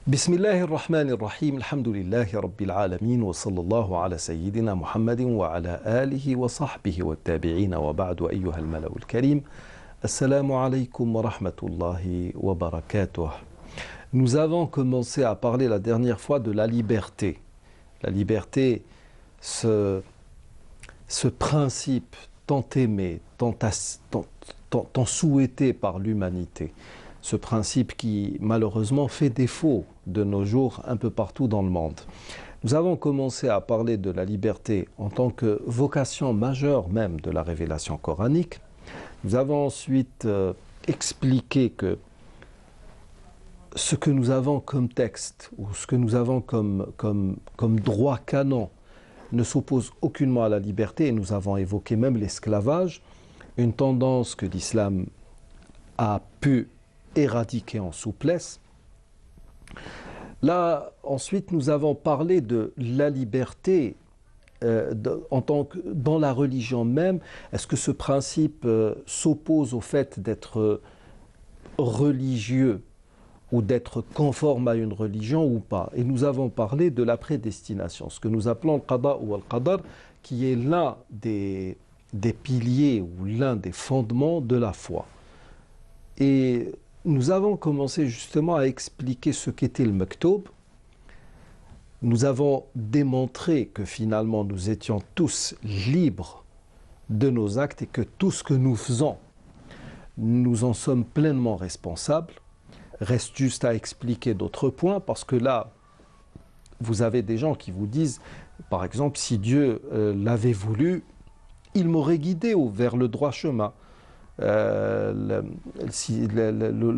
بسم الله الرحمن الرحيم الحمد لله رب العالمين وصلى الله على سيدنا محمد وعلى آله وصحبه والتابعين وبعد أيها الملأ الكريم السلام عليكم ورحمة الله وبركاته. Nous avons commencé à parler la dernière fois de la liberté. La liberté, ce principe tant aimé, tant souhaité par l'humanité. Ce principe qui malheureusement fait défaut de nos jours un peu partout dans le monde. Nous avons commencé à parler de la liberté en tant que vocation majeure même de la révélation coranique. Nous avons ensuite expliqué que ce que nous avons comme texte ou ce que nous avons comme droit canon ne s'oppose aucunement à la liberté, et nous avons évoqué même l'esclavage, une tendance que l'islam a pu éradiquer en souplesse. Là, ensuite, nous avons parlé de la liberté dans la religion même. Est-ce que ce principe s'oppose au fait d'être religieux ou d'être conforme à une religion ou pas? Et nous avons parlé de la prédestination, ce que nous appelons le qada ou al-qadar, qui est l'un des piliers ou l'un des fondements de la foi. Et nous avons commencé justement à expliquer ce qu'était le maktoub. Nous avons démontré que finalement nous étions tous libres de nos actes et que tout ce que nous faisons, nous en sommes pleinement responsables. Reste juste à expliquer d'autres points, parce que là, vous avez des gens qui vous disent, par exemple, si Dieu l'avait voulu, il m'aurait guidé vers le droit chemin. لو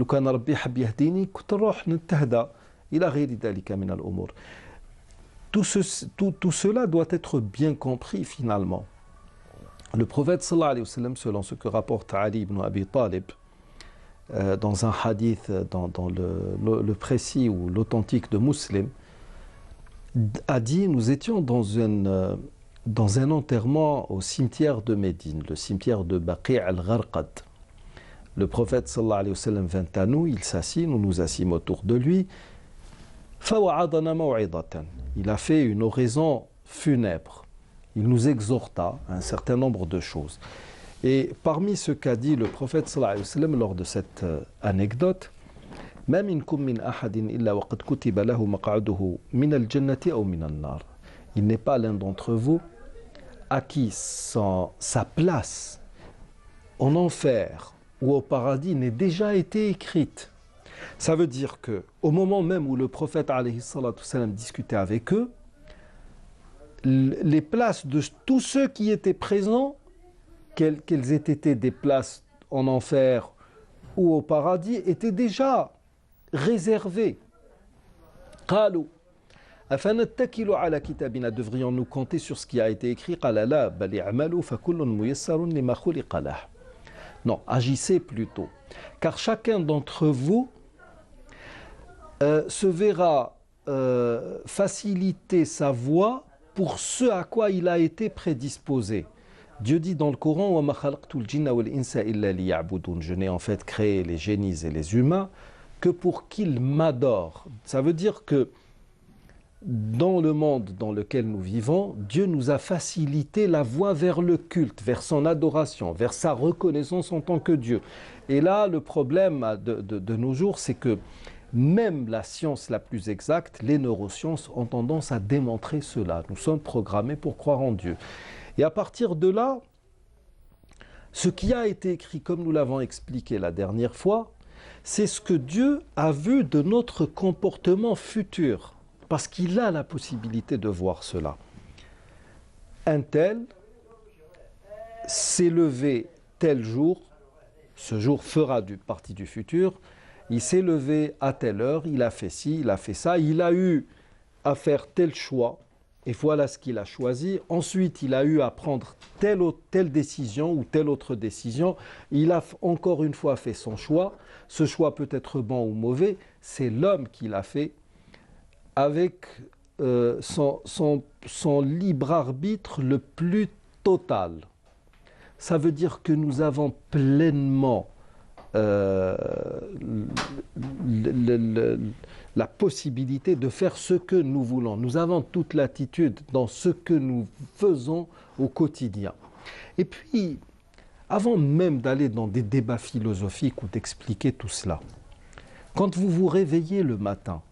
كان ربي حب يهديني كنت نروح نتهدى إلى غير ذلك من الأمور. Tout cela doit être bien compris finalement. Le prophète sallallahu alayhi wa sallam, selon ce que rapporte Ali ibn Abi Talib dans un hadith, dans le précis ou l'authentique de Muslim, a dit: nous étions dans un enterrement au cimetière de Médine, le cimetière de Baqi' al-Gharqad. Le prophète sallallahu alayhi wa sallam vint à nous, il s'assit, nous nous assîmes autour de lui. فَوَعَظَنَا مَوْعِظَةً. Il a fait une oraison funèbre. Il nous exhorta à un certain nombre de choses. Et parmi ce qu'a dit le prophète sallallahu alayhi wa sallam lors de cette anecdote, مَا مِنْكُمْ مِنْ أَحَدٍ إِلَّا وَقَدْ كُتِبَ لَهُ مَقْعَدُهُ مِنَ الْجَنَّةِ أَوْ مِنَ النَّارِ. Il n'est pas l'un d'entre vous à qui sa place en enfer ou au paradis n'ait déjà été écrite. Ça veut dire que au moment même où le prophète alayhi salatu salam discutait avec eux, les places de tous ceux qui étaient présents, qu'elles aient été des places en enfer ou au paradis, étaient déjà réservées. قالوا أفنتكل على كتابنا, devrions-nous compter sur ce qui a été écrit? قال لا بل اعملوا فكل ميسر لما خلق له. Non, agissez plutôt, car chacun d'entre vous se verra faciliter sa voie pour ce à quoi il a été prédisposé. Dieu dit dans le Coran: وَمَا خَلَقْتُ الْجِنَّ وَالْإِنسَ إِلَّا لِيَعْبُدُونَ. Je n'ai en fait créé les génies et les humains que pour qu'ils m'adorent. Ça veut dire que dans le monde dans lequel nous vivons, Dieu nous a facilité la voie vers le culte, vers son adoration, vers sa reconnaissance en tant que Dieu. Et là, le problème de nos jours, c'est que même la science la plus exacte, les neurosciences, ont tendance à démontrer cela. Nous sommes programmés pour croire en Dieu. Et à partir de là, ce qui a été écrit, comme nous l'avons expliqué la dernière fois, c'est ce que Dieu a vu de notre comportement futur. Parce qu'il a la possibilité de voir cela. Un tel s'est levé tel jour, ce jour fera partie du futur, il s'est levé à telle heure, il a fait ci, il a fait ça, il a eu à faire tel choix, et voilà ce qu'il a choisi. Ensuite, il a eu à prendre telle décision ou telle autre décision. Il a encore une fois fait son choix. Ce choix peut être bon ou mauvais, c'est l'homme qui l'a fait, avec son libre arbitre le plus total. Ça veut dire que nous avons pleinement euh, la possibilité de faire ce que nous voulons. Nous avons toute latitude dans ce que nous faisons au quotidien. Et puis, avant même d'aller dans des débats philosophiques ou d'expliquer tout cela, quand vous vous réveillez le matin,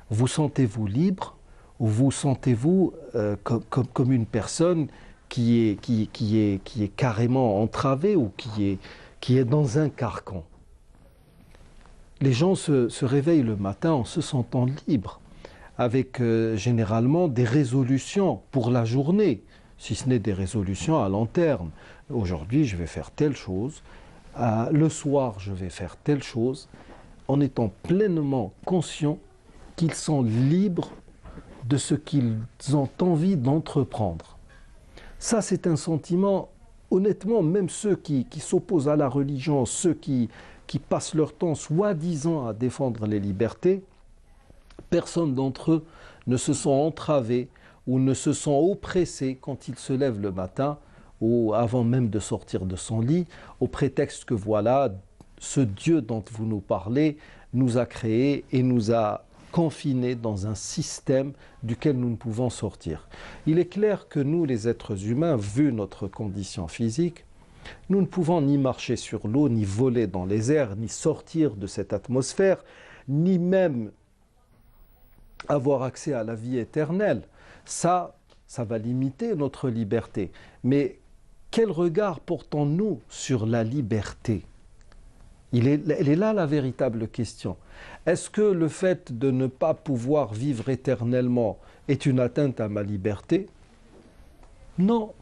vous sentez-vous libre ou vous sentez-vous comme une personne qui est carrément entravée ou qui est dans un carcan? Les gens se réveillent le matin en se sentant libres, avec généralement des résolutions pour la journée, si ce n'est des résolutions à long terme. Aujourd'hui, je vais faire telle chose, le soir, je vais faire telle chose, en étant pleinement conscients qu'ils sont libres de ce qu'ils ont envie d'entreprendre. Ça, c'est un sentiment, honnêtement, même ceux qui s'opposent à la religion, ceux qui passent leur temps soi-disant à défendre les libertés, personne d'entre eux ne se sent entravé ou ne se sent oppressé quand ils se lèvent le matin ou avant même de sortir de son lit, au prétexte que voilà, ce Dieu dont vous nous parlez nous a créés et nous a confinés dans un système duquel nous ne pouvons sortir. Il est clair que nous, les êtres humains, vu notre condition physique, nous ne pouvons ni marcher sur l'eau, ni voler dans les airs, ni sortir de cette atmosphère, ni même avoir accès à la vie éternelle. Ça va limiter notre liberté. Mais quel regard portons-nous sur la liberté ? Elle est là la véritable question. Est-ce que le fait de ne pas pouvoir vivre éternellement est une atteinte à ma liberté? Non.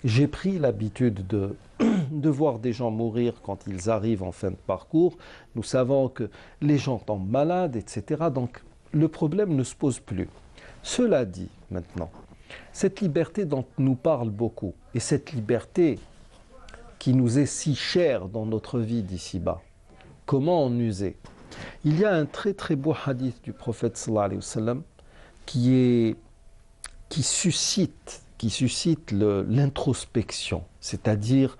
J'ai pris l'habitude de voir des gens mourir quand ils arrivent en fin de parcours. Nous savons que les gens tombent malades, etc. Donc le problème ne se pose plus. Cela dit, maintenant, cette liberté dont nous parle beaucoup, et cette liberté qui nous est si chère dans notre vie d'ici-bas, comment en user? Il y a un très très beau hadith du prophète sallallahu alayhi wa sallam qui suscite l'introspection. C'est-à-dire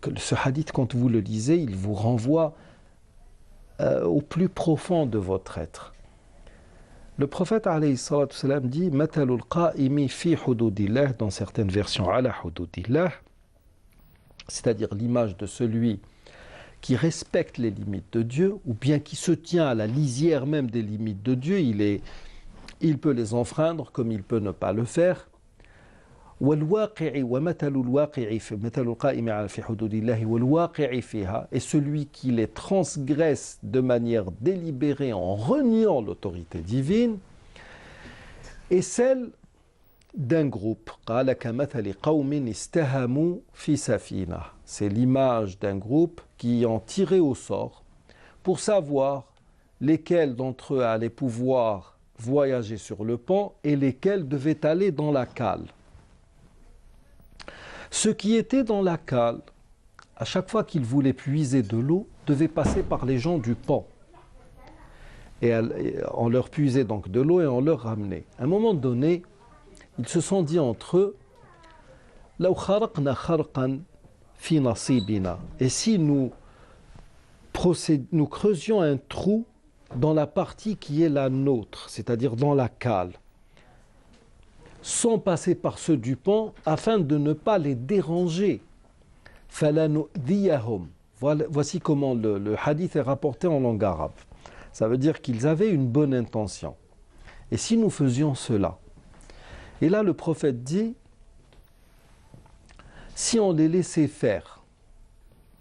que ce hadith, quand vous le lisez, il vous renvoie au plus profond de votre être. Le prophète alayhi salatu wa sallam dit Matalul qa'imi fi hududillah, dans certaines versions ala hududillah, c'est-à-dire l'image de celui qui respecte les limites de Dieu, ou bien qui se tient à la lisière même des limites de Dieu. Il peut les enfreindre comme il peut ne pas le faire. Et celui qui les transgresse de manière délibérée en reniant l'autorité divine est celle d'un groupe. C'est l'image d'un groupe qui ont tiré au sort pour savoir lesquels d'entre eux allaient pouvoir voyager sur le pont et lesquels devaient aller dans la cale. Ceux qui étaient dans la cale, à chaque fois qu'ils voulaient puiser de l'eau, devaient passer par les gens du pont. Et on leur puisait donc de l'eau et on leur ramenait. À un moment donné, ils se sont dit entre eux, لو خرقنا خرقا في نصيبنا. Et si nous creusions un trou dans la partie qui est la nôtre, c'est-à-dire dans la cale, sans passer par ceux du pont, afin de ne pas les déranger. فَلَنُؤْذِيَهُمْ. Voici comment le hadith est rapporté en langue arabe. Ça veut dire qu'ils avaient une bonne intention. Et si nous faisions cela? Et là, le prophète dit, si on les laissait faire,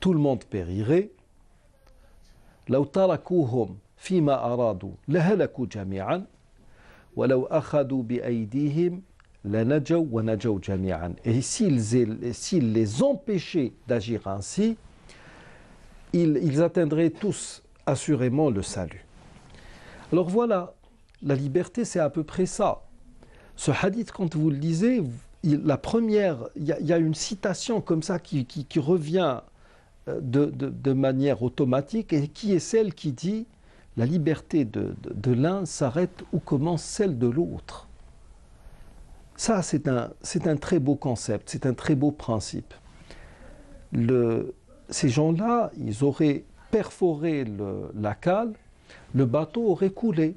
tout le monde périrait. لو تركوهم فيما أرادوا لهلكوا جميعا ولو أخذوا بأيديهم لنجوا ونجوا جميعا. Et s'ils les empêchaient d'agir ainsi, ils atteindraient tous assurément le salut. Alors voilà, la liberté, c'est à peu près ça. Ce hadith, quand vous le lisez, la première, il y a une citation comme ça qui revient de manière automatique et qui est celle qui dit la liberté de l'un s'arrête où commence celle de l'autre. Ça, c'est un très beau concept, c'est un très beau principe. ces gens-là, ils auraient perforé la cale, le bateau aurait coulé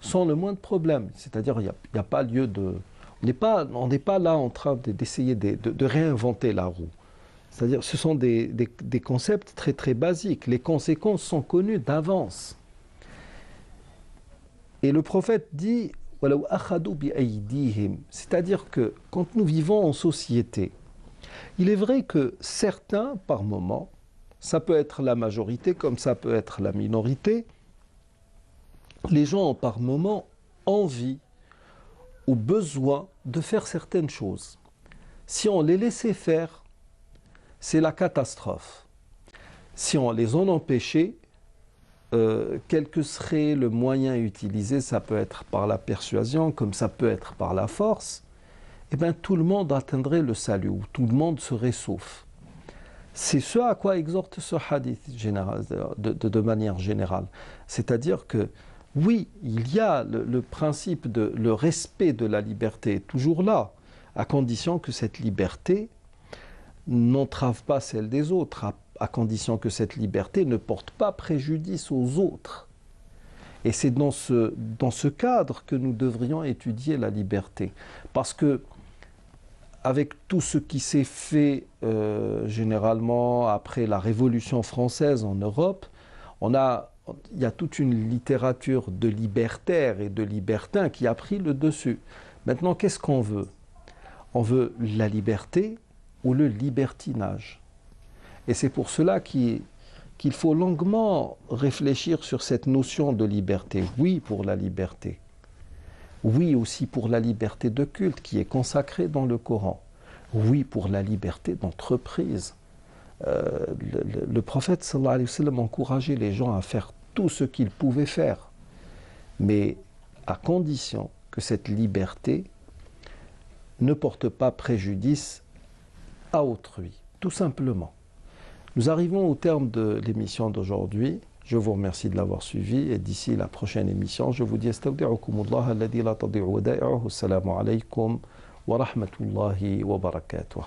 sans le moindre problème. C'est-à-dire, il n'y a pas lieu de... On n'est pas là en train d'essayer de réinventer la roue. C'est-à-dire, ce sont des concepts très très basiques. Les conséquences sont connues d'avance. Et le prophète dit, c'est-à-dire que quand nous vivons en société, il est vrai que certains, par moment, ça peut être la majorité comme ça peut être la minorité, les gens ont par moment envie ou besoin de faire certaines choses. Si on les laissait faire, c'est la catastrophe. Si on les en empêchait, quel que serait le moyen utilisé, ça peut être par la persuasion, comme ça peut être par la force, eh bien tout le monde atteindrait le salut, ou tout le monde serait sauf. C'est ce à quoi exhorte ce hadith général, de manière générale. C'est-à-dire que, oui, il y a le principe de le respect de la liberté est toujours là, à condition que cette liberté n'entrave pas celle des autres, à condition que cette liberté ne porte pas préjudice aux autres. Et c'est dans ce cadre que nous devrions étudier la liberté. Parce que, avec tout ce qui s'est fait généralement après la Révolution française en Europe, il y a toute une littérature de libertaires et de libertins qui a pris le dessus. Maintenant, qu'est-ce qu'on veut? On veut la liberté ou le libertinage. Et c'est pour cela qu'il faut longuement réfléchir sur cette notion de liberté. Oui, pour la liberté. Oui, aussi pour la liberté de culte qui est consacrée dans le Coran. Oui, pour la liberté d'entreprise. Le prophète sallallahu alayhi wa sallam encourageait les gens à faire tout ce qu'ils pouvaient faire, mais à condition que cette liberté ne porte pas préjudice à autrui, tout simplement. Nous arrivons au terme de l'émission d'aujourd'hui. Je vous remercie de l'avoir suivi et d'ici la prochaine émission, je vous dis astawdi'ukumullah alladhi la tadi'u wada'i'uhu. Assalamu alaykum wa rahmatullahi wa barakatuh.